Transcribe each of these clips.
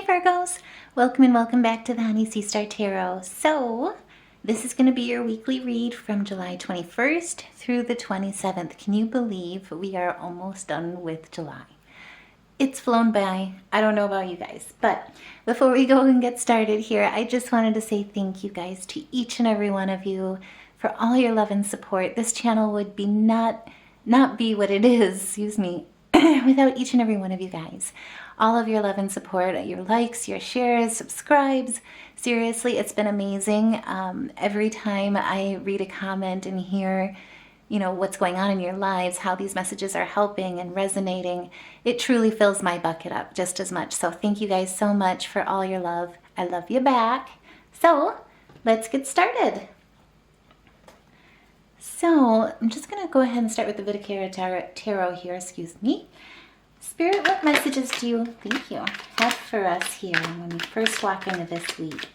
Virgos, welcome and welcome back to the Honey Sea Star Tarot. So this is going to be your weekly read from July 21st through the 27th. Can you believe we are almost done with July? It's flown by. I don't know about you guys, but before we go and get started here, I just wanted to say thank you guys to each and every one of you for all your love and support. This channel would be not be what it is, without each and every one of you guys. All of your love and support, your likes, your shares, subscribes. Seriously, it's been amazing. Every time I read a comment and hear, what's going on in your lives, how these messages are helping and resonating, it truly fills my bucket up just as much. So thank you guys so much for all your love. I love you back. So let's get started. So I'm just going to go ahead and start with the Virgo Tarot here, Spirit, what messages do you have for us here when we first walk into this week?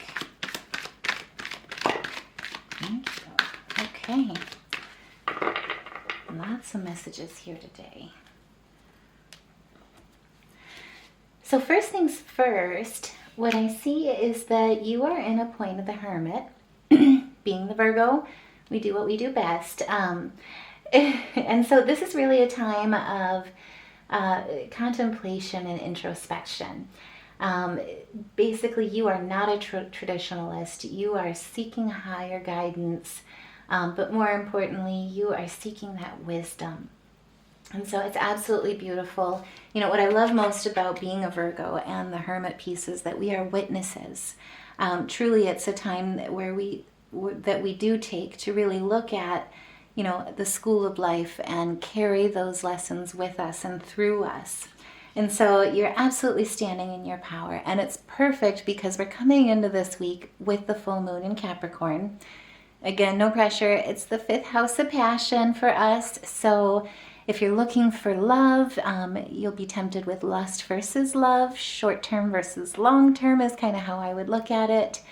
Thank you. Okay. Lots of messages here today. So first things first, what I see is that you are in a point of the Hermit. Being the Virgo, we do what we do best. And so this is really a time of contemplation and introspection. Basically, you are not a traditionalist. You are seeking higher guidance, but more importantly, you are seeking that wisdom. And so it's absolutely beautiful. What I love most about being a Virgo and the Hermit piece is that we are witnesses. Truly, it's a time where we do take to really look at the school of life and carry those lessons with us and through us. And so you're absolutely standing in your power. And it's perfect because we're coming into this week with the full moon in Capricorn. Again, no pressure. It's the 5th house of passion for us. So if you're looking for love, you'll be tempted with lust versus love. Short-term versus long-term is kind of how I would look at it.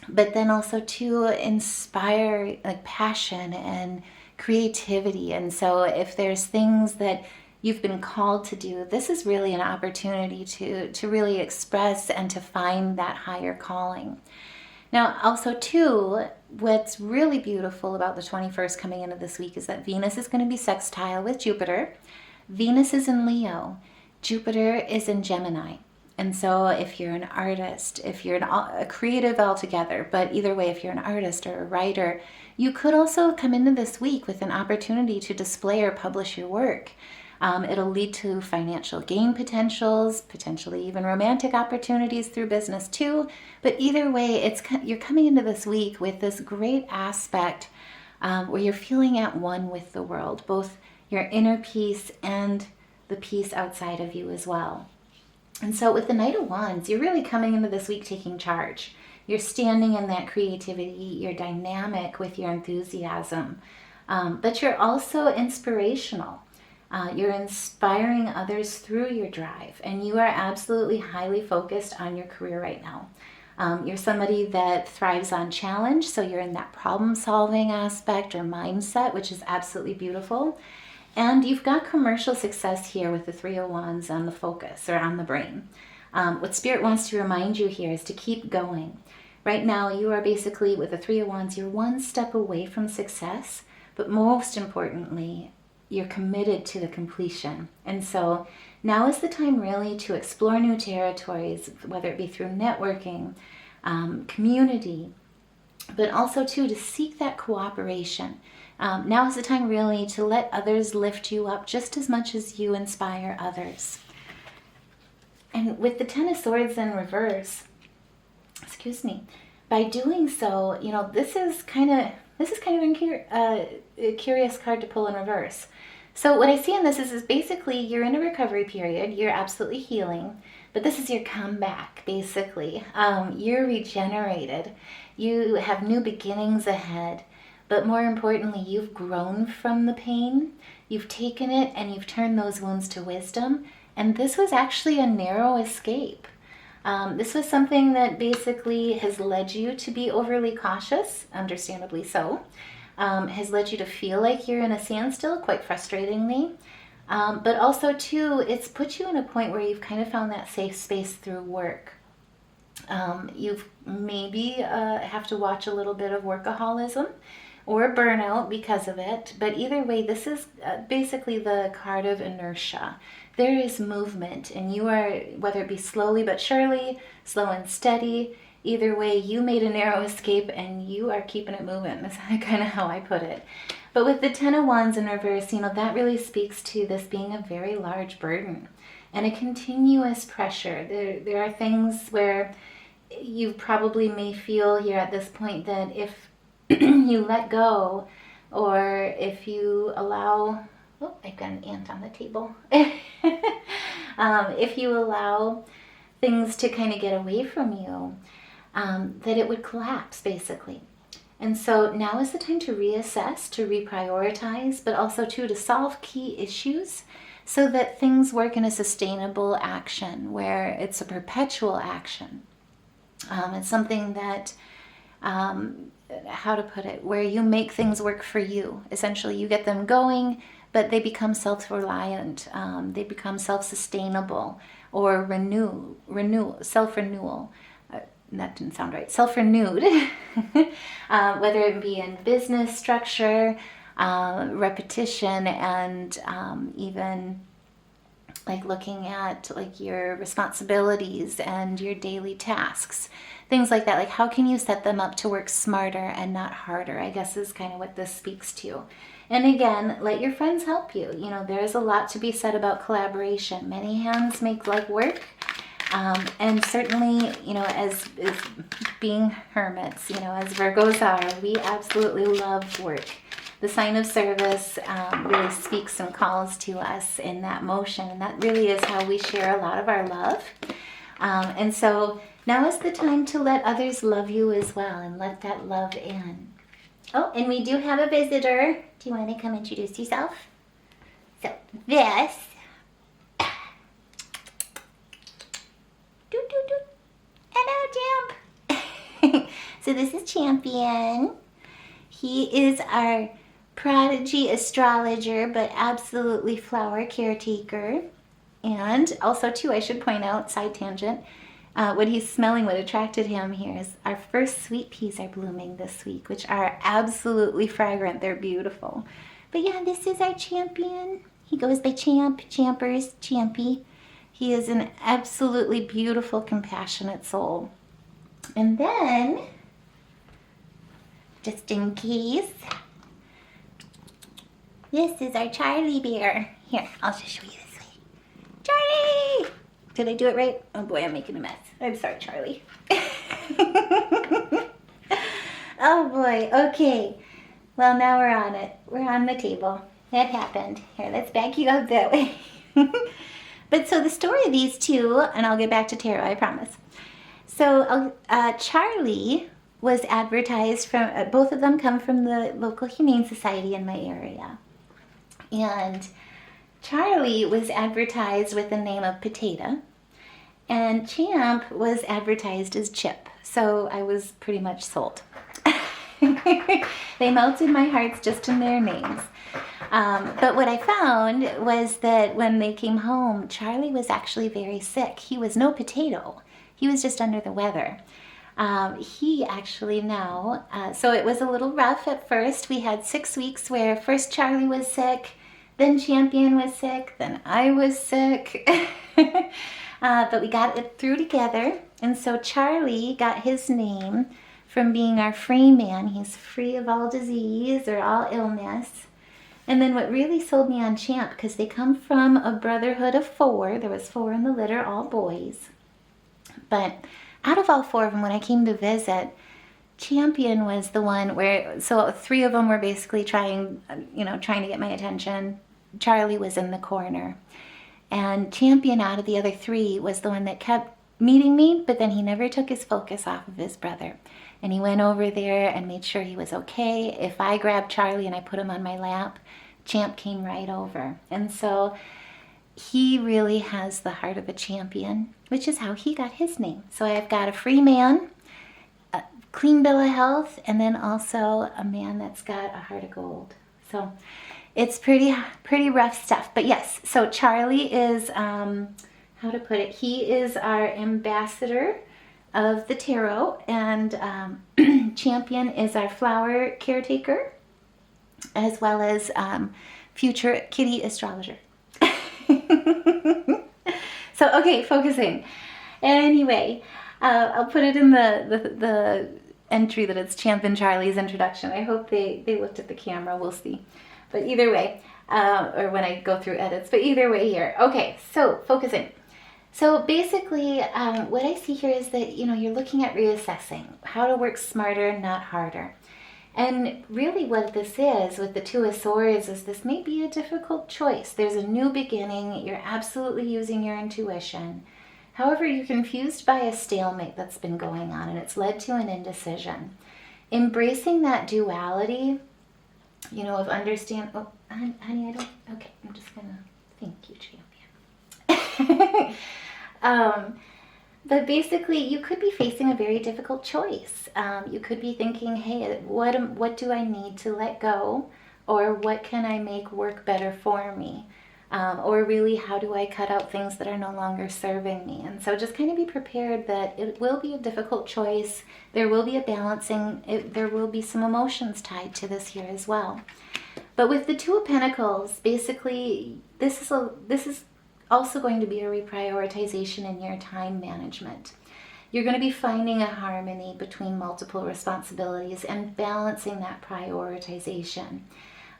But then also to inspire passion and creativity. And so if there's things that you've been called to do, this is really an opportunity to really express and to find that higher calling. Now, also too, what's really beautiful about the 21st coming into this week is that Venus is going to be sextile with Jupiter. Venus is in Leo. Jupiter is in Gemini. And so if you're an artist, if you're a creative altogether, but either way, if you're an artist or a writer, you could also come into this week with an opportunity to display or publish your work. It'll lead to financial gain potentials, potentially even romantic opportunities through business too. But either way, you're coming into this week with this great aspect where you're feeling at one with the world, both your inner peace and the peace outside of you as well. And so with the Knight of Wands, you're really coming into this week taking charge. You're standing in that creativity. You're dynamic with your enthusiasm. But you're also inspirational. You're inspiring others through your drive. And you are absolutely highly focused on your career right now. You're somebody that thrives on challenge. So you're in that problem-solving aspect or mindset, which is absolutely beautiful. And you've got commercial success here with the 3 of Wands on the focus or on the brain. What Spirit wants to remind you here is to keep going. Right now, you are basically, with the 3 of Wands, you're one step away from success, but most importantly, you're committed to the completion. And so now is the time really to explore new territories, whether it be through networking, community, but also too to seek that cooperation. Now is the time really to let others lift you up just as much as you inspire others. And with the 10 of Swords in reverse, by doing so, this is kind of a curious card to pull in reverse. So what I see in this is basically you're in a recovery period, you're absolutely healing, but this is your comeback, basically. You're regenerated, you have new beginnings ahead. But more importantly, you've grown from the pain, you've taken it, and you've turned those wounds to wisdom. And this was actually a narrow escape. This was something that basically has led you to be overly cautious, understandably so. Has led you to feel like you're in a standstill, quite frustratingly. But also too, it's put you in a point where you've kind of found that safe space through work. You've maybe have to watch a little bit of workaholism or burnout because of it. But either way, this is basically the card of inertia. There is movement, and you are, whether it be slowly but surely, slow and steady, either way, you made a narrow escape and you are keeping it moving. That's kind of how I put it. But with the Ten of Wands in reverse, that really speaks to this being a very large burden and a continuous pressure. There are things where you probably may feel here at this point that if you let go, or if you allow, oh, I've got an ant on the table. If you allow things to kind of get away from you, that it would collapse basically. And so now is the time to reassess, to reprioritize, but also too to solve key issues so that things work in a sustainable action where it's a perpetual action. It's something that, how to put it, where you make things work for you. Essentially, you get them going, but they become self-reliant. They become self-sustainable or self-renewal. That didn't sound right. Self-renewed, whether it be in business structure, repetition, and even like looking at like your responsibilities and your daily tasks, things like that. Like how can you set them up to work smarter and not harder, I guess is kind of what this speaks to. And again, let your friends help you. There's a lot to be said about collaboration. Many hands make light work. And certainly, as being hermits, as Virgos are, we absolutely love work. The sign of service really speaks and calls to us in that motion. And that really is how we share a lot of our love. And so now is the time to let others love you as well and let that love in. Oh, and we do have a visitor. Do you want to come introduce yourself? So this. Hello, Champ. So this is Champion. He is our prodigy astrologer, but absolutely flower caretaker. And also, too, I should point out, side tangent, what he's smelling, what attracted him here is our first sweet peas are blooming this week, which are absolutely fragrant. They're beautiful. But yeah, this is our Champion. He goes by Champ, Champers, Champy. He is an absolutely beautiful, compassionate soul. And then, just in case, this is our Charlie bear. Here, I'll just show you this way. Charlie! Did I do it right? Oh boy, I'm making a mess. I'm sorry, Charlie. Oh boy, okay. Well, now we're on it. We're on the table. That happened. Here, let's back you up that way. But so the story of these two, and I'll get back to tarot, I promise. So Charlie was advertised from, both of them come from the local Humane Society in my area. And Charlie was advertised with the name of Potato, and Champ was advertised as Chip. So I was pretty much sold. They melted my hearts just in their names. But what I found was that when they came home, Charlie was actually very sick. He was no potato. He was just under the weather. He actually now, so it was a little rough at first. We had 6 weeks where first Charlie was sick, then Champion was sick, then I was sick. But we got it through together. And so Charlie got his name from being our free man. He's free of all disease or all illness. And then what really sold me on Champ, because they come from a brotherhood of 4. There was 4 in the litter, all boys. But out of all 4 of them, when I came to visit, Champion was the one where, so 3 of them were basically trying to get my attention. Charlie was in the corner. And Champion out of the other 3 was the one that kept meeting me, but then he never took his focus off of his brother. And he went over there and made sure he was okay. If I grabbed Charlie and I put him on my lap, Champ came right over. And so he really has the heart of a champion, which is how he got his name. So I've got a free man, a clean bill of health, and then also a man that's got a heart of gold. So it's pretty rough stuff. But yes, so Charlie is, how to put it, he is our ambassador of the tarot, and Champion is our flower caretaker, as well as future kitty astrologer. So, okay, focusing. Anyway, I'll put it in the entry that it's Champion Charlie's introduction. I hope they looked at the camera. We'll see. But either way, or when I go through edits, but either way here. Okay, so focusing. So basically, what I see here is that, you're looking at reassessing how to work smarter, not harder. And really what this is with the Two of Swords is this may be a difficult choice. There's a new beginning. You're absolutely using your intuition. However, you're confused by a stalemate that's been going on, and it's led to an indecision. Embracing that duality, of understand. Oh, honey, I don't. Okay, I'm just gonna. Thank you, Champion. But basically, you could be facing a very difficult choice. You could be thinking, hey, what do I need to let go? Or what can I make work better for me? Or really, how do I cut out things that are no longer serving me? And so just kind of be prepared that it will be a difficult choice. There will be a balancing. There will be some emotions tied to this here as well. But with the Two of Pentacles, basically, this is also going to be a reprioritization in your time management. You're going to be finding a harmony between multiple responsibilities and balancing that prioritization.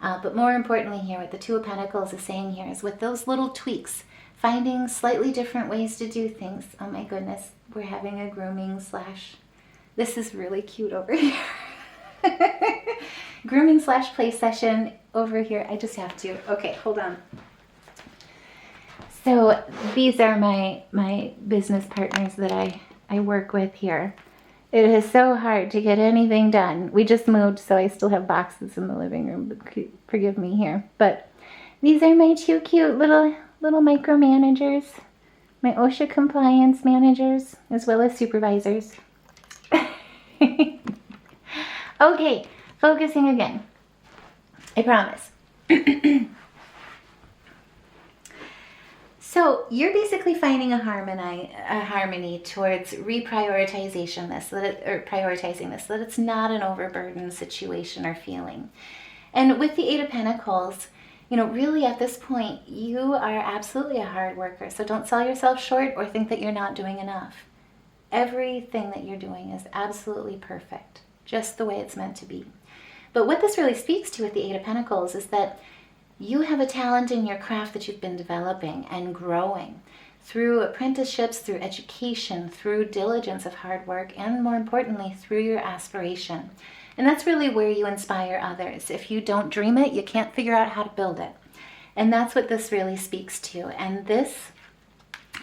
But more importantly here, what the Two of Pentacles is saying here is with those little tweaks, finding slightly different ways to do things. Oh my goodness, we're having a grooming / this is really cute over here. Grooming / play session over here. I just have to. Okay, hold on. So these are my business partners that I work with here. It is so hard to get anything done. We just moved, so I still have boxes in the living room. Forgive me here. But these are my two cute little micromanagers, my OSHA compliance managers, as well as supervisors. Okay, focusing again. I promise. So you're basically finding a harmony towards reprioritization prioritizing this, so that it's not an overburdened situation or feeling. And with the Eight of Pentacles, really at this point, you are absolutely a hard worker. So don't sell yourself short or think that you're not doing enough. Everything that you're doing is absolutely perfect, just the way it's meant to be. But what this really speaks to with the Eight of Pentacles is that you have a talent in your craft that you've been developing and growing through apprenticeships, through education, through diligence of hard work, and more importantly, through your aspiration. And that's really where you inspire others. If you don't dream it, you can't figure out how to build it. And that's what this really speaks to. And this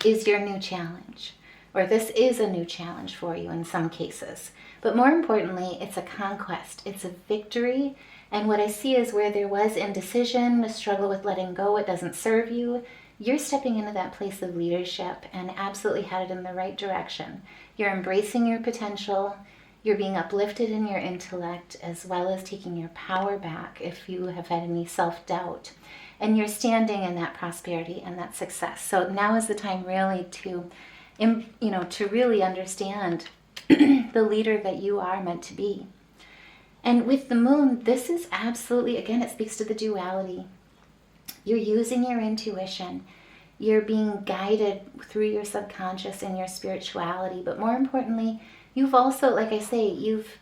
is your new challenge, or this is a new challenge for you in some cases. But more importantly, it's a conquest. It's a victory. And what I see is where there was indecision, a struggle with letting go, it doesn't serve you, you're stepping into that place of leadership and absolutely headed in the right direction. You're embracing your potential, you're being uplifted in your intellect, as well as taking your power back if you have had any self-doubt. And you're standing in that prosperity and that success. So now is the time really to really understand the leader that you are meant to be. And with the moon, this is absolutely, again, it speaks to the duality. You're using your intuition. You're being guided through your subconscious and your spirituality. But more importantly, you've also, like I say, you've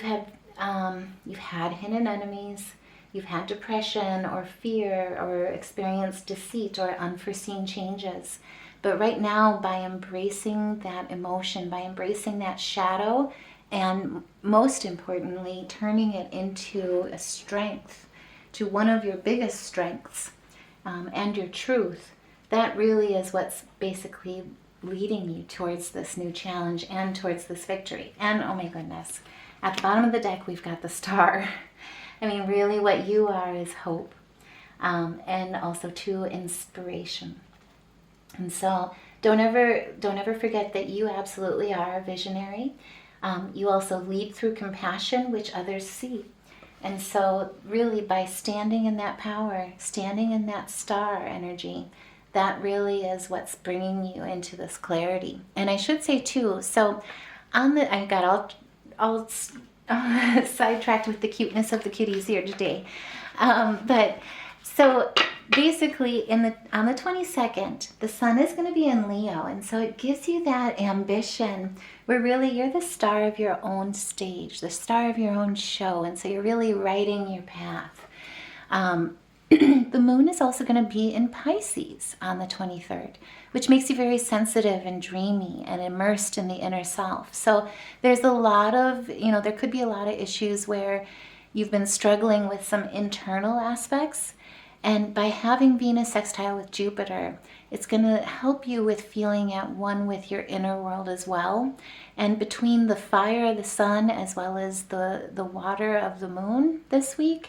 had hidden enemies. You've had depression or fear or experienced deceit or unforeseen changes. But right now, by embracing that emotion, by embracing that shadow, and most importantly, turning it into a strength, to one of your biggest strengths, and your truth, that really is what's basically leading you towards this new challenge and towards this victory. And oh my goodness, at the bottom of the deck, we've got the Star. I mean, really what you are is hope, and also too, inspiration. And so don't ever forget that you absolutely are a visionary. You also lead through compassion, which others see. And so really by standing in that power, standing in that star energy, that really is what's bringing you into this clarity. And I should say too, so I got all sidetracked with the cuteness of the kitties here today. But so basically on the 22nd, the sun is going to be in Leo. And so it gives you that ambition where really you're the star of your own stage, the star of your own show. And so you're really writing your path. The moon is also going to be in Pisces on the 23rd, which makes you very sensitive and dreamy and immersed in the inner self. So there's a lot of, there could be a lot of issues where you've been struggling with some internal aspects. And by having Venus sextile with Jupiter, it's going to help you with feeling at one with your inner world as well. And between the fire of the sun as well as the water of the moon this week,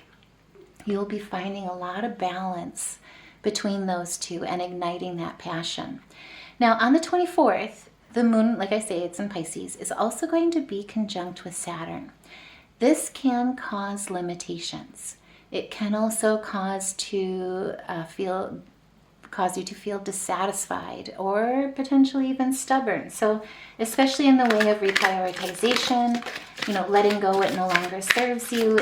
you'll be finding a lot of balance between those two and igniting that passion. Now, on the 24th, the moon, like I say, it's in Pisces, is also going to be conjunct with Saturn. This can cause limitations. It can also cause you to feel dissatisfied or potentially even stubborn. So especially in the way of reprioritization, letting go what no longer serves you,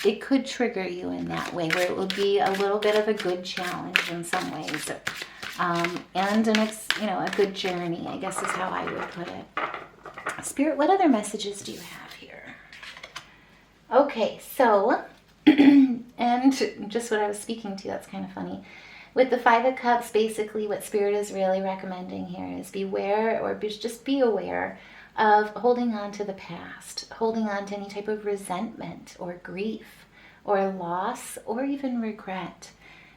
it could trigger you in that way where it will be a little bit of a good challenge in some ways. And a good journey, I guess is how I would put it. Spirit, what other messages do you have here? Okay, so, and just what I was speaking to, that's kind of funny. With the Five of Cups, basically what Spirit is really recommending here is beware, or just be aware of holding on to the past, holding on to any type of resentment or grief or loss or even regret.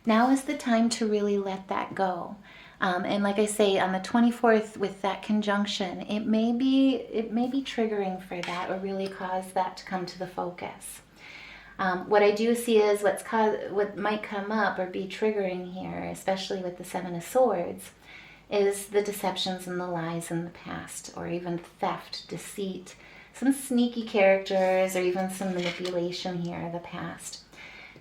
Now is the time to really let that go. And like I say, on the 24th with that conjunction, it may be triggering for that or really cause that to come to the focus. What I do see is what might come up or be triggering here, especially with the Seven of Swords, is the deceptions and the lies in the past, or even theft, deceit, some sneaky characters, or even some manipulation here in the past.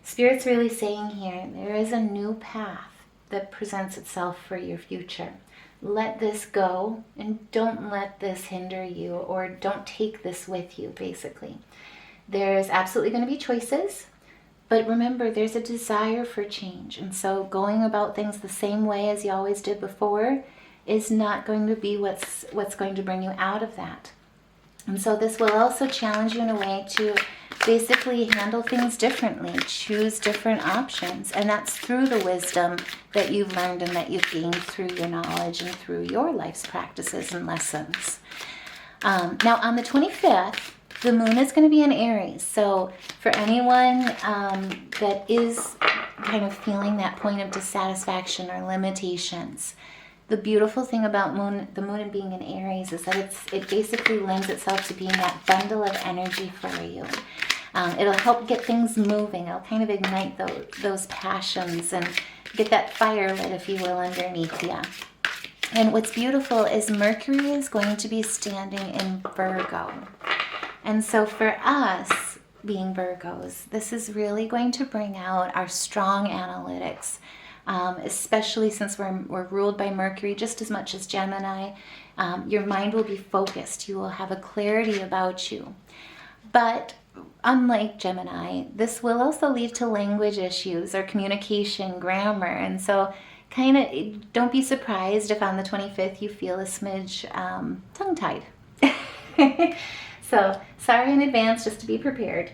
Spirit's really saying here, there is a new path that presents itself for your future. Let this go, and don't let this hinder you, or don't take this with you, basically. There's absolutely going to be choices, but remember, there's a desire for change. And so going about things the same way as you always did before is not going to be what's going to bring you out of that. And so this will also challenge you in a way to basically handle things differently, choose different options. And that's through the wisdom that you've learned and that you've gained through your knowledge and through your life's practices and lessons. Now on the 25th, the moon is going to be in Aries. So for anyone that is kind of feeling that point of dissatisfaction or limitations, the beautiful thing about the moon and being in Aries is that it basically lends itself to being that bundle of energy for you. It'll help get things moving. It'll kind of ignite those passions and get that fire lit, if you will, underneath you. And what's beautiful is Mercury is going to be standing in Virgo. And so for us, being Virgos, this is really going to bring out our strong analytics, especially since we're ruled by Mercury just as much as Gemini. Your mind will be focused. You will have a clarity about you. But unlike Gemini, this will also lead to language issues or communication, grammar. And so kind of don't be surprised if on the 25th you feel a smidge tongue-tied. So sorry in advance, just to be prepared.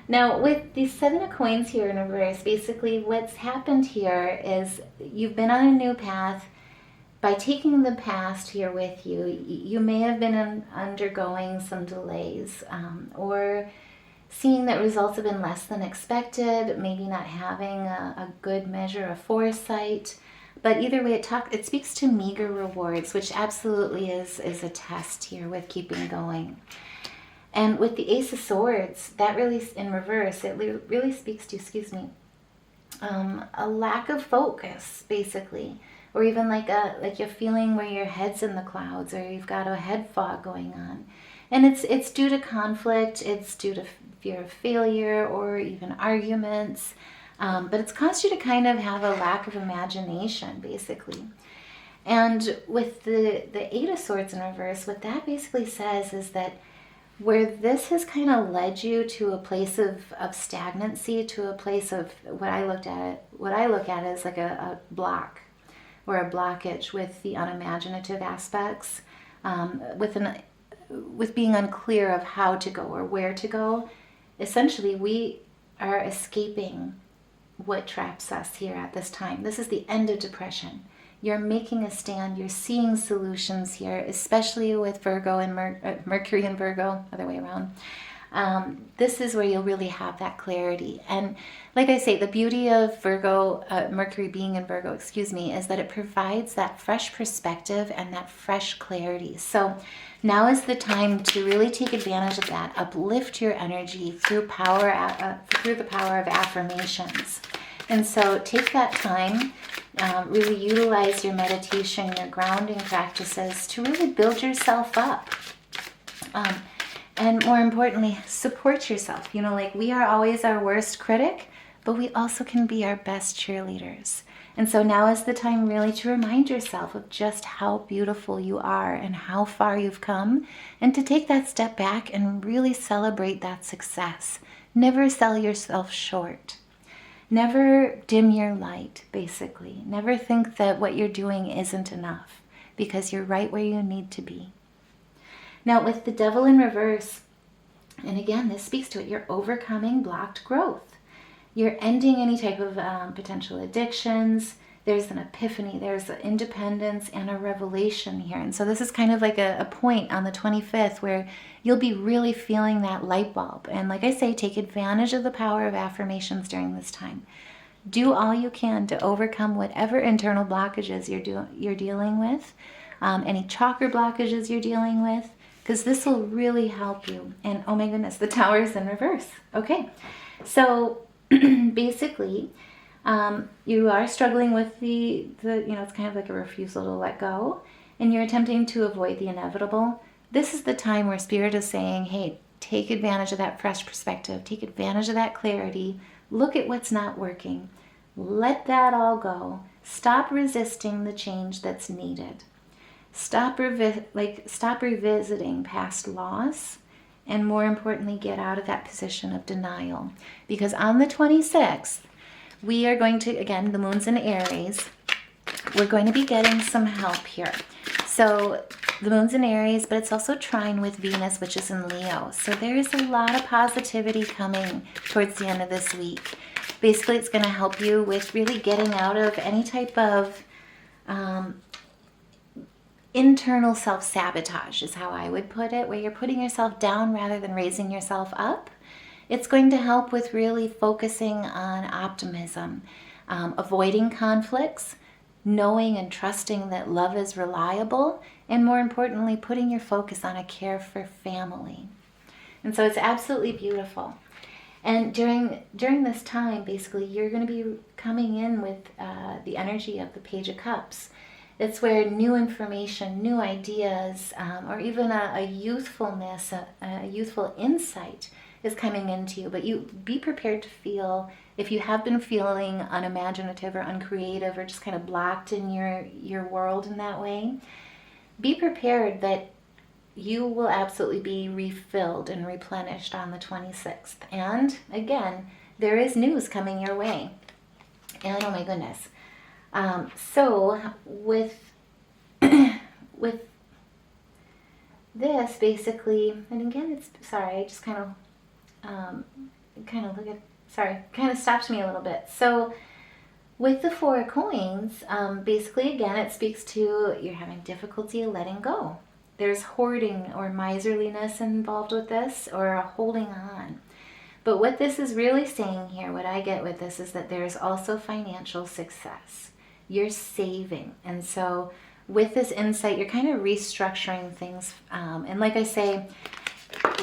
Now with the Seven of Coins here in reverse, basically what's happened here is you've been on a new path. By taking the past here with you, you may have been undergoing some delays or seeing that results have been less than expected, maybe not having a good measure of foresight. But either way, it speaks to meager rewards, which absolutely is a test here with keeping going. And with the Ace of Swords, that really, in reverse, it really speaks to, a lack of focus, basically. Or even like a feeling where your head's in the clouds, or you've got a head fog going on. And it's due to conflict, it's due to fear of failure or even arguments. But it's caused you to kind of have a lack of imagination, basically. And with the Eight of Swords in reverse, what that basically says is that where this has kind of led you to a place of stagnancy, to a place of what I look at as like a block or a blockage with the unimaginative aspects, with being unclear of how to go or where to go. Essentially, we are escaping what traps us here at this time. This is the end of depression. You're making a stand. You're seeing solutions here, especially with Virgo and Mercury and Virgo, other way around. This is where you'll really have that clarity. And like I say, the beauty of Virgo, Mercury being in Virgo, is that it provides that fresh perspective and that fresh clarity. So now is the time to really take advantage of that. Uplift your energy through the power of affirmations. And so take that time, really utilize your meditation, your grounding practices to really build yourself up. And more importantly, support yourself. Like we are always our worst critic, but we also can be our best cheerleaders. And so now is the time really to remind yourself of just how beautiful you are and how far you've come, and to take that step back and really celebrate that success. Never sell yourself short. Never dim your light, basically. Never think that what you're doing isn't enough, because you're right where you need to be. Now, with the Devil in reverse, and again, this speaks to it, you're overcoming blocked growth. You're ending any type of potential addictions. There's an epiphany, there's an independence and a revelation here. And so this is kind of like a point on the 25th where you'll be really feeling that light bulb. And like I say, take advantage of the power of affirmations during this time. Do all you can to overcome whatever internal blockages you're dealing with, any chakra blockages you're dealing with, because this will really help you. And oh my goodness, the Tower is in reverse. Okay, so basically, you are struggling with the it's kind of like a refusal to let go, and you're attempting to avoid the inevitable. This is the time where Spirit is saying, hey, take advantage of that fresh perspective, take advantage of that clarity, look at what's not working, let that all go, stop resisting the change that's needed, stop revisiting past loss, and more importantly, get out of that position of denial. Because on the 26th, we are going to, again, the moon's in Aries, we're going to be getting some help here. So the moon's in Aries, but it's also trine with Venus, which is in Leo. So there is a lot of positivity coming towards the end of this week. Basically, it's going to help you with really getting out of any type of internal self-sabotage, is how I would put it, where you're putting yourself down rather than raising yourself up. It's going to help with really focusing on optimism, avoiding conflicts, knowing and trusting that love is reliable, and more importantly, putting your focus on a care for family. And so it's absolutely beautiful. And during this time, basically, you're going to be coming in with the energy of the Page of Cups. It's where new information, new ideas, or even a youthfulness, a youthful insight is coming into you. But you be prepared to feel, if you have been feeling unimaginative or uncreative or just kind of blocked in your world in that way, be prepared that you will absolutely be refilled and replenished on the 26th. And again, there is news coming your way. And oh my goodness. So with this, basically, and again, I just kind of stopped me a little bit. So with the Four of Coins, basically, again, it speaks to you're having difficulty letting go. There's hoarding or miserliness involved with this, or a holding on. But what this is really saying here, what I get with this, is that there's also financial success. You're saving. And so with this insight, you're kind of restructuring things. And like I say,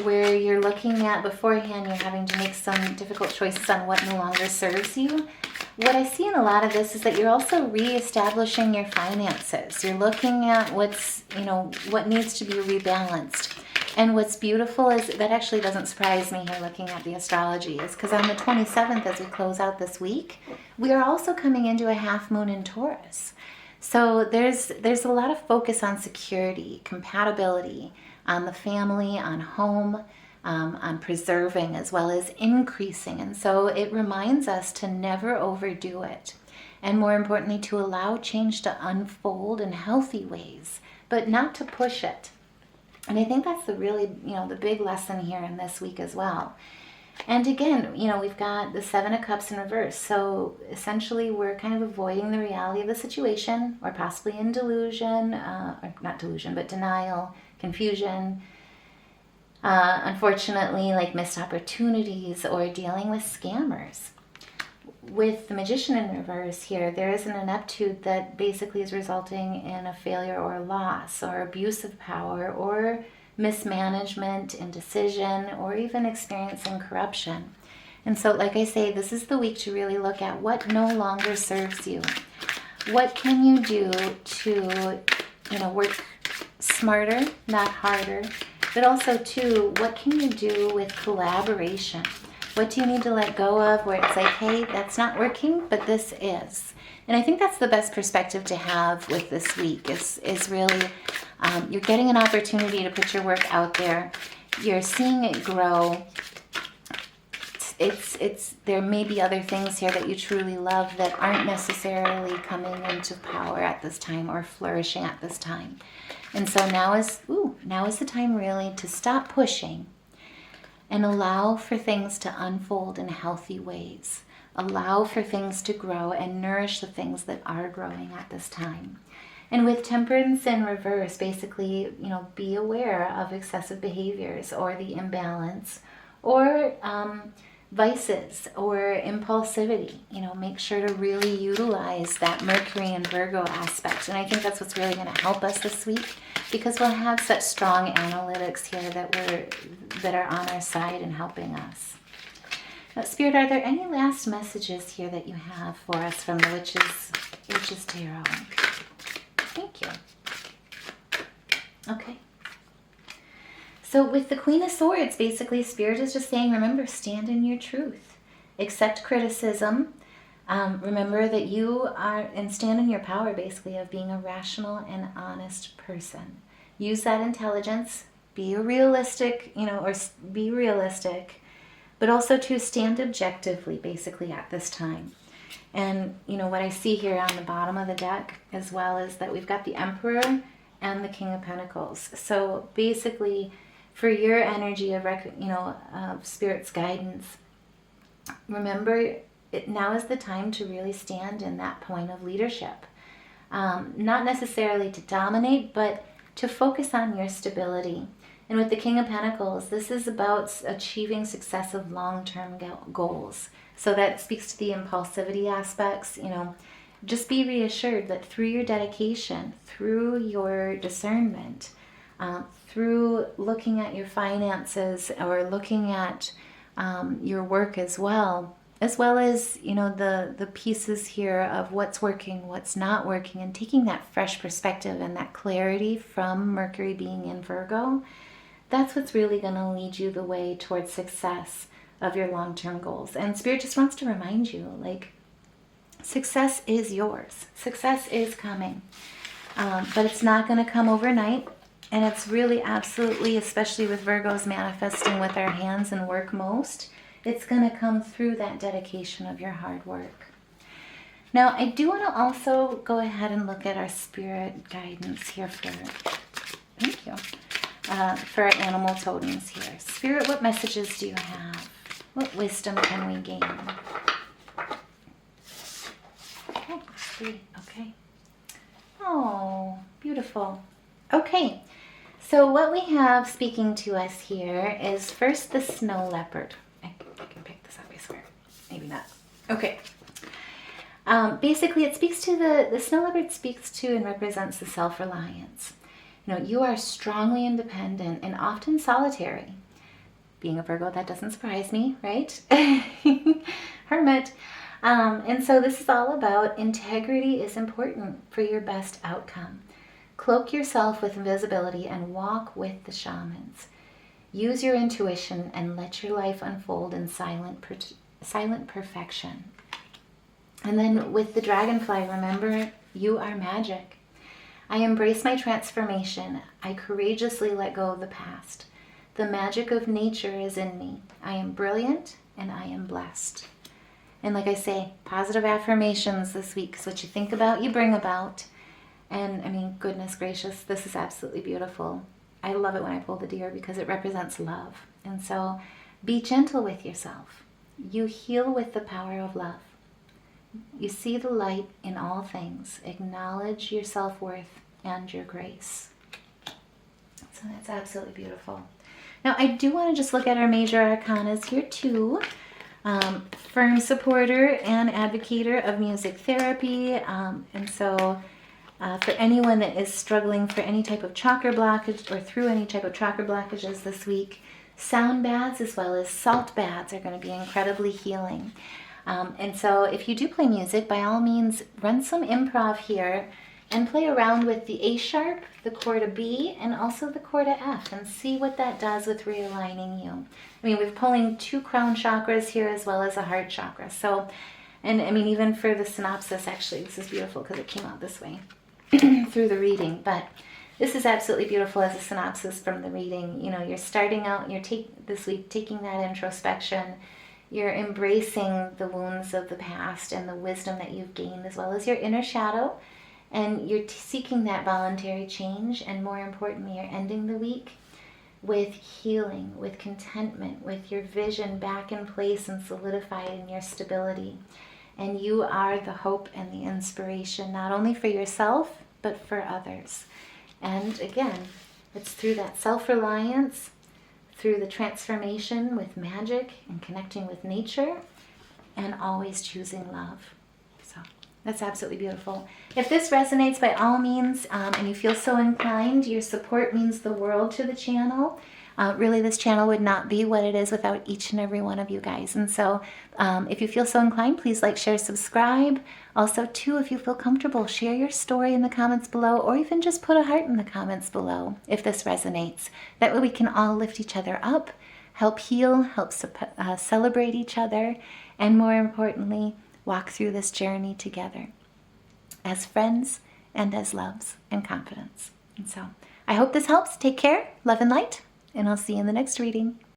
where you're looking at beforehand, you're having to make some difficult choices on what no longer serves you. What I see in a lot of this is that you're also reestablishing your finances. You're looking at what needs to be rebalanced. And what's beautiful is that actually doesn't surprise me here looking at the astrology, is because on the 27th, as we close out this week, we are also coming into a half moon in Taurus. So there's a lot of focus on security, compatibility, on the family, on home, on preserving as well as increasing. And so it reminds us to never overdo it. And more importantly, to allow change to unfold in healthy ways, but not to push it. And I think that's the really, the big lesson here in this week as well. And again, we've got the Seven of Cups in reverse. So essentially we're kind of avoiding the reality of the situation, or possibly in delusion, or not delusion, but denial, confusion, unfortunately, like missed opportunities, or dealing with scammers. With the Magician in reverse here, there is an ineptitude that basically is resulting in a failure or a loss, or abuse of power, or mismanagement, indecision, or even experiencing corruption. And so, like I say, this is the week to really look at what no longer serves you. What can you do to, work smarter, not harder, but also too, what can you do with collaboration? What do you need to let go of where it's like, hey, that's not working, but this is. And I think that's the best perspective to have with this week is really, you're getting an opportunity to put your work out there. You're seeing it grow. There may be other things here that you truly love that aren't necessarily coming into power at this time or flourishing at this time. And so now is the time really to stop pushing and allow for things to unfold in healthy ways. Allow for things to grow and nourish the things that are growing at this time. And with Temperance in reverse, basically, be aware of excessive behaviors or the imbalance or vices or impulsivity. Make sure to really utilize that Mercury and Virgo aspect. And I think that's what's really going to help us this week, because we'll have such strong analytics here that are on our side and helping us. Now, Spirit, are there any last messages here that you have for us from the Witches Tarot? Thank you. Okay. So with the Queen of Swords, basically, Spirit is just saying, remember, stand in your truth. Accept criticism. Remember that you are, and stand in your power, basically, of being a rational and honest person. Use that intelligence. Be realistic, be realistic. But also to stand objectively, basically, at this time. And, what I see here on the bottom of the deck as well is that we've got the Emperor and the King of Pentacles. So basically, for your energy of, of Spirit's guidance, remember, now is the time to really stand in that point of leadership. Not necessarily to dominate, but to focus on your stability. And with the King of Pentacles, this is about achieving successive long-term goals. So that speaks to the impulsivity aspects. Just be reassured that through your dedication, through your discernment, through looking at your finances or looking at your work as well as, the pieces here of what's working, what's not working, and taking that fresh perspective and that clarity from Mercury being in Virgo, that's what's really going to lead you the way towards success of your long-term goals. And Spirit just wants to remind you, success is yours. Success is coming. But it's not going to come overnight. And it's really absolutely, especially with Virgos manifesting with our hands and work most, it's going to come through that dedication of your hard work. Now, I do want to also go ahead and look at our spirit guidance here for our animal totems here. Spirit, what messages do you have? What wisdom can we gain? Oh, 3. Okay. Oh, beautiful. Okay. So what we have speaking to us here is first the snow leopard. I can pick this up, I swear. Maybe not. Okay. Basically, it speaks to the snow leopard speaks to and represents the self-reliance. You are strongly independent and often solitary. Being a Virgo, that doesn't surprise me, right? Hermit. And so this is all about integrity is important for your best outcome. Cloak yourself with invisibility and walk with the shamans. Use your intuition and let your life unfold in silent perfection. And then with the dragonfly, remember, you are magic. I embrace my transformation. I courageously let go of the past. The magic of nature is in me. I am brilliant and I am blessed. And like I say, positive affirmations this week, because what you think about, you bring about. And I mean, goodness gracious, this is absolutely beautiful. I love it when I pull the deer because it represents love. And so be gentle with yourself. You heal with the power of love. You see the light in all things. Acknowledge your self-worth and your grace. So that's absolutely beautiful. Now, I do want to just look at our major arcanas here too. Firm supporter and advocator of music therapy. And so for anyone that is struggling for any type of chakra blockage or through any type of chakra blockages this week, sound baths as well as salt baths are going to be incredibly healing. And so if you do play music, by all means, run some improv here and play around with the A sharp, the chord of B, and also the chord of F, and see what that does with realigning you. I mean, we're pulling 2 crown chakras here as well as a heart chakra. So, and I mean, even for the synopsis, actually, this is beautiful because it came out this way through the reading. But this is absolutely beautiful as a synopsis from the reading. You know, you're starting out, you're this week taking that introspection. You're embracing the wounds of the past and the wisdom that you've gained, as well as your inner shadow. And you're seeking that voluntary change. And more importantly, you're ending the week with healing, with contentment, with your vision back in place and solidified in your stability. And you are the hope and the inspiration, not only for yourself, but for others. And again, it's through that self-reliance, through the transformation with magic and connecting with nature, and always choosing love. So that's absolutely beautiful. If this resonates, by all means, and you feel so inclined, your support means the world to the channel. Really, this channel would not be what it is without each and every one of you guys. And so if you feel so inclined, please like, share, subscribe. Also, too, if you feel comfortable, share your story in the comments below, or even just put a heart in the comments below if this resonates. That way we can all lift each other up, help heal, help celebrate each other, and more importantly, walk through this journey together as friends and as loves and confidence. And so I hope this helps. Take care, love and light, and I'll see you in the next reading.